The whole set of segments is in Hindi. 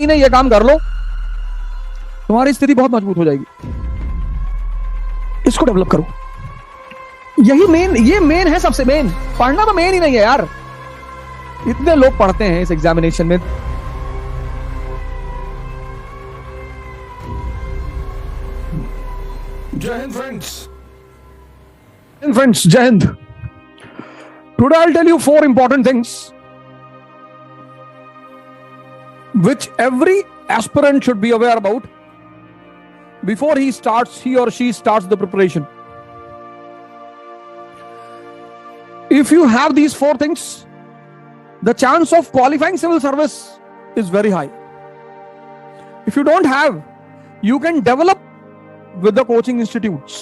नहीं ये काम कर लो, तुम्हारी स्थिति बहुत मजबूत हो जाएगी। इसको डेवलप करो। यही मेन, ये मेन है, सबसे मेन। पढ़ना तो मेन ही नहीं है यार। इतने लोग पढ़ते हैं इस एग्जामिनेशन में। जय हिंद फ्रेंड्स। फ्रेंड्स, जय Hind. Today I'll tell you 4 important things which every aspirant should be aware about before he or she starts the preparation. If you have these 4 things, the chance of qualifying civil service is very high. If you don't have, you can develop with the coaching institutes.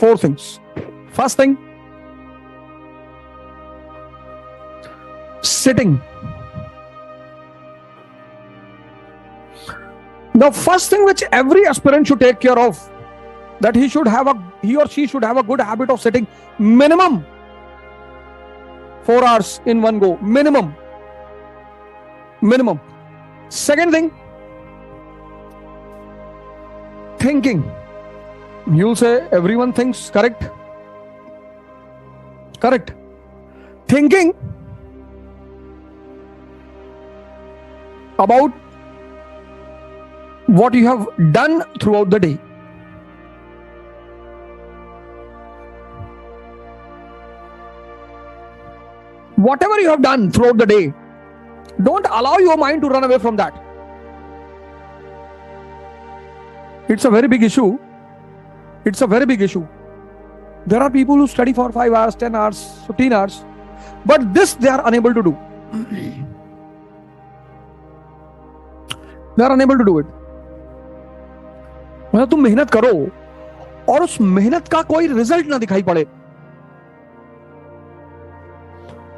4 things. First thing, sitting. The first thing which every aspirant should take care of, that he or she should have a good habit of sitting minimum 4 hours in one go. Minimum. Second thing, thinking. You'll say everyone thinks, correct? Thinking about what you have done throughout the day. Whatever you have done throughout the day, don't allow your mind to run away from that. It's a very big issue. There are people who study for 5 hours, 10 hours, 15 hours, but this they are unable to do. They are unable to do it. मतलब तुम मेहनत करो और उस मेहनत का कोई रिजल्ट ना दिखाई पड़े,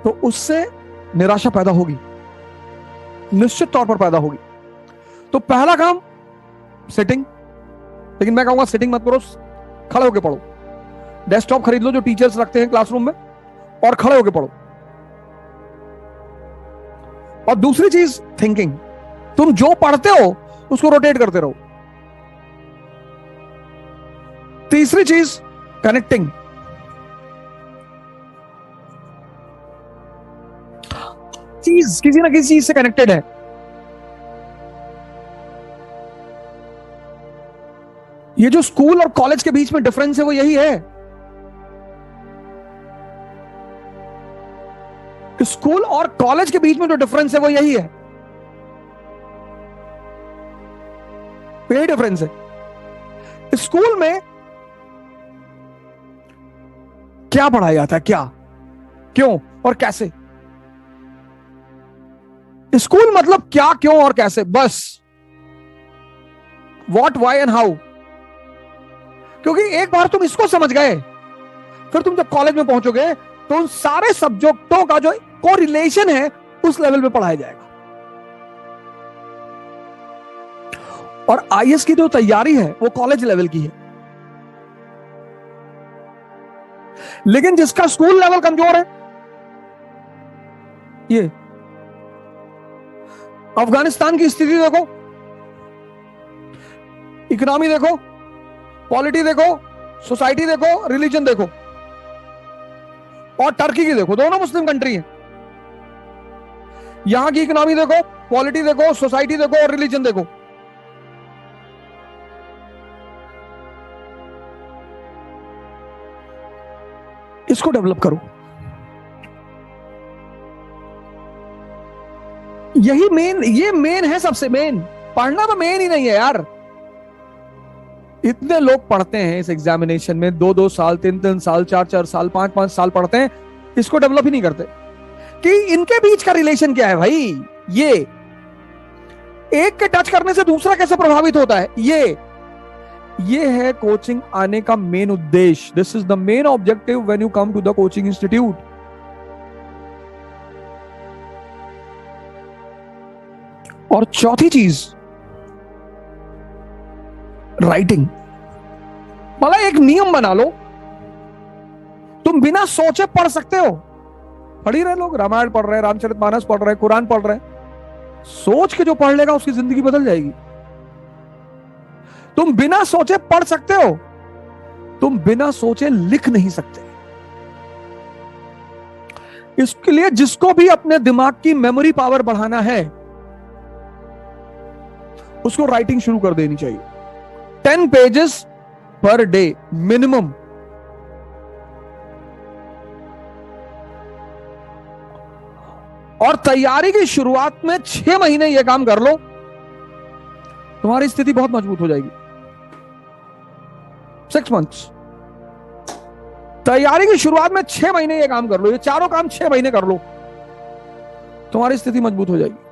तो उससे निराशा पैदा होगी, निश्चित तौर पर पैदा होगी। तो पहला काम सिटिंग। लेकिन मैं कहूंगा सिटिंग मत करो, खड़े होकर पढ़ो। डेस्कटॉप खरीद लो जो टीचर्स रखते हैं क्लासरूम में, और खड़े होकर पढ़ो। और दूसरी चीज थिंकिंग। तुम जो पढ़ते हो उसको रोटेट करते रहो। तीसरी चीज कनेक्टिंग। चीज किसी ना किसी चीज से कनेक्टेड है। ये जो स्कूल और कॉलेज के बीच में डिफरेंस है वो यही है। स्कूल और कॉलेज के बीच में जो डिफरेंस है वो यही है। यही डिफरेंस है। स्कूल में क्या पढ़ाया जाता है, क्या, क्यों और कैसे। स्कूल मतलब क्या, क्यों और कैसे, बस। What, why and how. क्योंकि एक बार तुम इसको समझ गए, फिर तुम जब कॉलेज में पहुंचोगे तो उन सारे सब्जेक्टों का जो कोरिलेशन है उस लेवल पे पढ़ाया जाएगा। और आईएएस की जो तैयारी है वो कॉलेज लेवल की है। लेकिन जिसका स्कूल लेवल कमजोर है, ये अफगानिस्तान की स्थिति देखो, इकोनॉमी देखो, पॉलिटी देखो, सोसाइटी देखो, रिलीजन देखो, और टर्की की देखो, दोनों मुस्लिम कंट्री हैं। यहां की इकोनॉमी देखो, पॉलिटी देखो, सोसाइटी देखो और रिलीजन देखो। इसको डेवलप करो। यही मेन, ये मेन है, सबसे मेन। पढ़ना तो मेन ही नहीं है यार। इतने लोग पढ़ते हैं इस एग्जामिनेशन में, 2-2 साल, 3-3 साल, 4-4 साल, 5-5 साल पढ़ते हैं, इसको डेवलप ही नहीं करते कि इनके बीच का रिलेशन क्या है भाई। ये एक के टच करने से दूसरा कैसे प्रभावित होता है, ये है कोचिंग आने का मेन उद्देश्य। This is the main objective when you come to the coaching institute. और चौथी चीज राइटिंग। मतलब एक नियम बना लो, तुम बिना सोचे पढ़ सकते हो। पढ़ ही रहे लोग, रामायण पढ़ रहे हैं, रामचरितमानस पढ़ रहे हैं, कुरान पढ़ रहे हैं, सोच के जो पढ़ लेगा उसकी जिंदगी बदल जाएगी। तुम बिना सोचे पढ़ सकते हो, तुम बिना सोचे लिख नहीं सकते। इसके लिए जिसको भी अपने दिमाग की मेमोरी पावर बढ़ाना है उसको राइटिंग शुरू कर देनी चाहिए। 10 पेजेस पर डे मिनिमम। और तैयारी की शुरुआत में 6 महीने यह काम कर लो, तुम्हारी स्थिति बहुत मजबूत हो जाएगी। 6 मंथ्स तैयारी की शुरुआत में 6 महीने ये काम कर लो, ये चारों काम 6 महीने कर लो, तुम्हारी स्थिति मजबूत हो जाएगी।